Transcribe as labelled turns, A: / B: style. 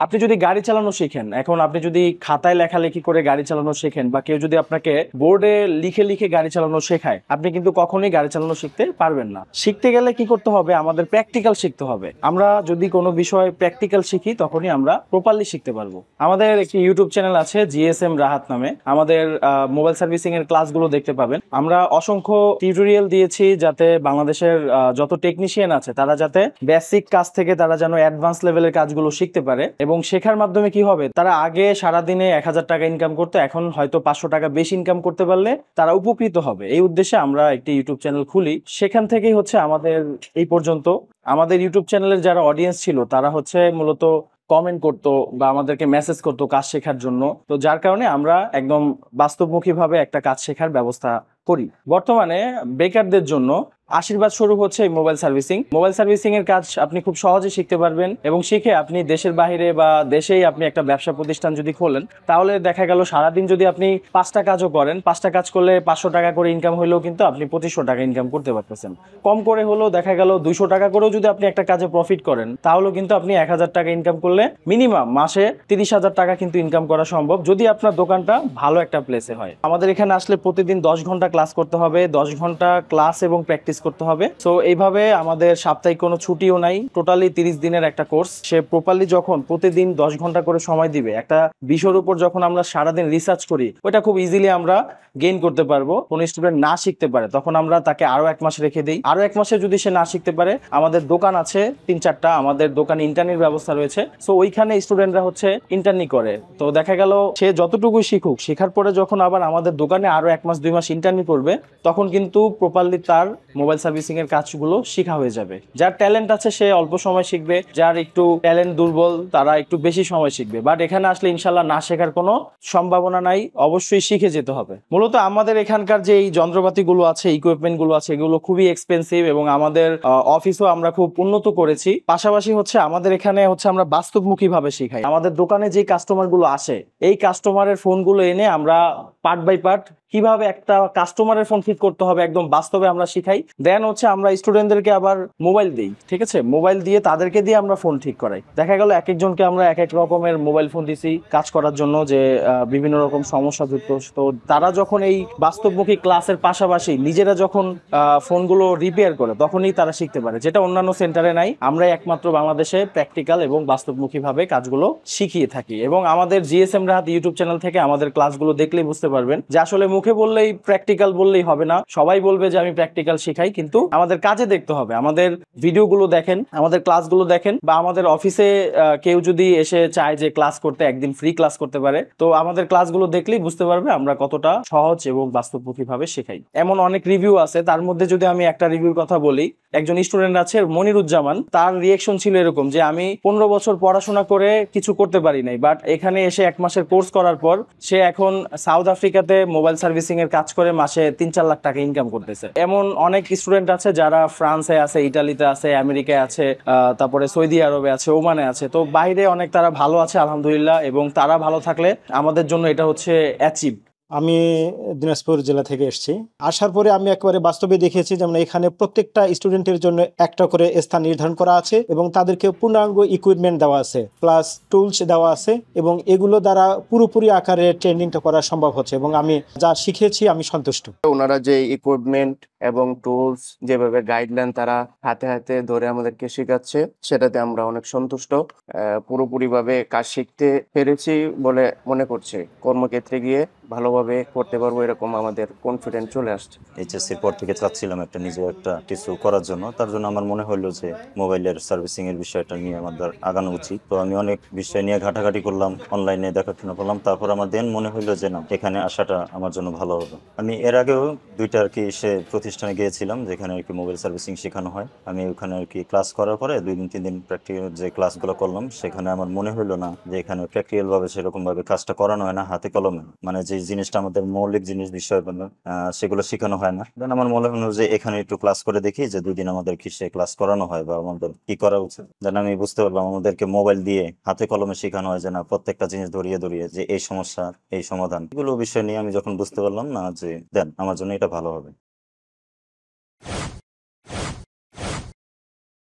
A: আপনি যদি গাড়ি চালানো শিখেন, এখন আপনি যদি খাতায় লেখালেখি করে গাড়ি চালানো শেখেন বা কেউ যদি আপনাকে বোর্ডে লিখে লিখে গাড়ি চালানো শেখায়, আপনি কিন্তু কখনোই গাড়ি চালানো শিখতে পারবেন না। শিখতে গেলে কি করতে হবে? আমাদের প্র্যাকটিক্যাল শিখতে হবে। আমরা যদি কোনো বিষয় প্র্যাকটিক্যাল শিখি তখনই আমরা প্রপারলি শিখতে পারবো। আমাদের একটি ইউটিউব চ্যানেল আছে জিএসএম রাহাত নামে, আমাদের মোবাইল সার্ভিসিং এর ক্লাসগুলো দেখতে পাবেন। আমরা অসংখ্য টিউটোরিয়াল দিয়েছি যাতে বাংলাদেশের যত টেকনিশিয়ান আছে তারা যাতে বেসিক কাজ থেকে তারা যেন অ্যাডভান্স লেভেলের কাজগুলো শিখতে পারে, এবং শেখার মাধ্যমে কি হবে, তারা আগে সারাদিনে 1000 টাকা ইনকাম করতে, এখন হয়তো 500 টাকা বেশি ইনকাম করতে পারলে তারা উপকৃত হবে। এই উদ্দেশ্যে আমরা একটি ইউটিউব চ্যানেল খুলি। সেখান থেকেই হচ্ছে আমাদের এই পর্যন্ত আমাদের ইউটিউব চ্যানেলের যারা অডিয়েন্স ছিল তারা হচ্ছে মূলত কমেন্ট করতো বা আমাদেরকে মেসেজ করতো কাজ শেখার জন্য। তো যার কারণে আমরা একদম বাস্তবমুখী ভাবে একটা কাজ শেখার ব্যবস্থা করি। বর্তমানে বেকারদের জন্য আশীর্বাদ স্বরূপ হচ্ছে মোবাইল সার্ভিসিং। মোবাইল সার্ভিসিং এর কাজ আপনি খুব সহজে শিখতে পারবেন, এবং শিখে আপনি দেশের বাইরে বা দেশেই আপনি একটা ব্যবসা প্রতিষ্ঠান যদি খোলেন, তাহলে দেখা গেল সারাদিন যদি আপনি 5টা কাজও করেন, 5টা কাজ করলে 500 টাকা করে ইনকাম হইলেও কিন্তু আপনি 2500 টাকা ইনকাম করতে পারতেছেন। কম করে হলেও দেখা গেল 200 টাকা করেও যদি আপনি একটা কাজে প্রফিট করেন, তাহলেও কিন্তু আপনি 1000 টাকা ইনকাম করলে মিনিমাম মাসে 30,000 টাকা কিন্তু ইনকাম করা সম্ভব, যদি আপনার দোকানটা ভালো একটা প্লেসে হয়। আমাদের এখানে আসলে প্রতিদিন 10 ঘন্টা ক্লাস করতে হবে, 10 ঘন্টা ক্লাস এবং প্র্যাকটিস করতে হবে। সো এইভাবে আমাদের সাপ্তাহিক কোনো ছুটিও নাই, টোটালি 30 দিনের একটা কোর্স। সে প্রপারলি যখন প্রতিদিন 10 ঘন্টা করে সময় দিবে, একটা বিষয়ের উপর যখন আমরা সারাদিন রিসার্চ করি, ওটা খুব ইজিলি আমরা গেইন করতে পারবো। কোন স্টুডেন্ট না শিখতে পারে তখন আমরা তাকে আরো 1 মাস রেখে দিই। আরো 1 মাসে যদি সে না শিখতে পারে, আমাদের দোকান আছে 3-4টা, আমাদের দোকানে ইন্টার্নির ব্যবস্থা রয়েছে। সো ওইখানে স্টুডেন্টরা হচ্ছে ইন্টার্নি করে। তো দেখা গেল সে যতটুকু শিখুক, শেখার পরে যখন আবার আমাদের দোকানে আরো 1 মাস 2 মাস ইন্টার্নি করবে, তখন কিন্তু প্রপারলি তার মোবাইল সার্ভিসিং এর কাজগুলো শেখা হয়ে যাবে। যার ট্যালেন্ট আছে সে অল্প সময় শিখবে, যার একটু ট্যালেন্ট দুর্বল তারা একটু বেশি সময় শিখবে। বাট এখানে আসলে ইনশাল্লাহ না শেখার কোনো সম্ভাবনা নাই, অবশ্যই শিখে যেতে হবে। মূলত আমাদের এখানকার যে এই যন্ত্রপাতি গুলো আছে, ইকুইপমেন্ট গুলো আছে, এগুলো খুবই এক্সপেন্সিভ, এবং আমাদের অফিসও আমরা খুব উন্নত করেছি। পাশাপাশি হচ্ছে আমাদের এখানে হচ্ছে আমরা বাস্তবমুখী ভাবে শিখাই। আমাদের দোকানে যে কাস্টমার গুলো আসে, এই কাস্টমারের ফোনগুলো এনে আমরা পার্ট বাই পার্ট কিভাবে একটা কাস্টমারের ফোন ঠিক করতে হবে একদম বাস্তবে আমরা শিখাই। দেন হচ্ছে আমরা স্টুডেন্টদেরকে আবার মোবাইল দিই, ঠিক আছে, মোবাইল দিয়ে তাদেরকে দিয়ে আমরা ফোন ঠিক করাই। দেখা গেল এক একজনকে আমরা এক এক রকমের মোবাইল ফোন দিছি কাজ করার জন্য, যে বিভিন্ন রকম সমস্যা যুক্ত। তো তারা যখন এই বাস্তবমুখী ক্লাসের পাশাপাশি নিজেরা যখন ফোনগুলো রিপেয়ার করে, তখনই তারা শিখতে পারে, যেটা অন্যান্য সেন্টারে নাই। আমরা একমাত্র বাংলাদেশে প্র্যাকটিক্যাল এবং বাস্তবমুখী ভাবে কাজগুলো শিখিয়ে থাকি। এবং আমাদের জিএসএম রাহাত ইউটিউব চ্যানেল থেকে আমাদের ক্লাসগুলো দেখলেই বুঝতে পারবেন যে আসলে মুখে বললেই প্র্যাকটিক্যাল বললেই হবে না। সবাই বলবে যে আমি প্র্যাকটিক্যাল শিখাই, কিন্তু আমাদের কাজে দেখতে হবে। আমাদের ভিডিওগুলো দেখেন, আমাদের ক্লাসগুলো দেখেন, বা আমাদের অফিসে কেউ যদি এসে চায় যে ক্লাস করতে, একদিন ফ্রি ক্লাস করতে পারে, তো আমাদের ক্লাসগুলো দেখলেই বুঝতে পারবে আমরা কতটা সহজ এবং বাস্তবমুখী ভাবে শেখাই। এমন অনেক রিভিউ আছে, তার মধ্যে যদি আমি একটা রিভিউর কথা বলি, একজন স্টুডেন্ট আছে মনিরুজ্জামান, তার রিয়েকশন ছিল এরকম যে আমি 15 বছর পড়াশোনা করে কিছু করতে পারি নাই, বাট এখানে এসে 1 মাসের কোর্স করার পর সে এখন সাউথ আফ্রিকাতে মোবাইল সার্ভিসিং এর কাজ করে মাসে 3-4 লাখ টাকা ইনকাম করতেছে। এমন অনেক স্টুডেন্ট আছে যারা ফ্রান্সে আছে, ইটালিতে আছে, আমেরিকায় আছে, তারপরে সৌদি আরবে আছে, ওমানে আছে। তো বাইরে অনেক তারা ভালো আছে আলহামদুলিল্লাহ, এবং তারা ভালো থাকলে আমাদের জন্য এটা হচ্ছে অ্যাচিভ।
B: আমি দিনাজপুর জেলা থেকে এসেছি। আসার পরে আমি একেবারে বাস্তবে দেখেছি, যেমন এখানে প্রত্যেকটা স্টুডেন্টের জন্য একটা করে স্থান নির্ধারণ করা আছে, এবং তাদেরকে পূর্ণাঙ্গ ইকুইপমেন্ট দেওয়া আছে, প্লাস টুলস দেওয়া আছে, এবং এগুলো দ্বারা পুরোপুরি আকারে ট্রেনিংটা করা সম্ভব হচ্ছে, এবং আমি যা শিখেছি আমি সন্তুষ্ট।
C: ওনারা যে ইকুইপমেন্ট এবং টুলস যেভাবে গাইডলাইন তারা হাতে হাতে ধরে আমাদেরকে শেখাচ্ছে, সেটাতে আমরা অনেক সন্তুষ্ট। পুরোপুরিভাবে কাজ শিখতে পেরেছি বলে মনে করছে। কর্মক্ষেত্রে গিয়ে ভালোভাবে করতে পারবো এরকম আমাদের কনফিডেন্স চলে আসছে।
D: এইচএসসির পর থেকে চাচ্ছিলাম একটা নিজে একটা কিছু করার জন্য, তার জন্য আমার মনে হলো যে মোবাইলের সার্ভিসিং এর বিষয়টা নিয়ে আমাদের আগানো উচিত। তো আমি অনেক বিষয় নিয়ে ঘাটাঘাটি করলাম, অনলাইনে দেখাশোনা করলাম, তারপর আমার দেন মনে হলো যে না, এখানে আসাটা আমার জন্য ভালো হবে। আমি এর আগেও 2টা আর কি সে প্রতিষ্ঠানে গিয়েছিলাম যেখানে আর কি মোবাইল সার্ভিসিং শেখানো হয়। আমি ওখানে আর কি ক্লাস করার পরে 2-3 দিন প্র্যাকটিক্যাল যে ক্লাসগুলো করলাম, সেখানে আমার মনে হলো না যে এখানে প্র্যাকটিক্যাল ভাবে সেরকম ভাবে কাজটা করানো হয় না, হাতে কলমে, মানে যে জিনিসটা আমাদের মৌলিক জিনিস বিষয় সেগুলো শেখানো হয় না। দেন আমার মনে হলো যে এখানে একটু ক্লাস করে দেখি যে 2 দিন আমাদের কি সে ক্লাস করানো হয় বা আমাদের কি করা উচিত। দেন আমি বুঝতে পারলাম আমাদেরকে মোবাইল দিয়ে হাতে কলমে শেখানো হয়, যে না প্রত্যেকটা জিনিস ধরিয়ে ধরিয়ে যে এই সমস্যা এই সমাধান, এগুলো বিষয় নিয়ে আমি যখন বুঝতে পারলাম না যে দেন আমার জন্য এটা ভালো হবে।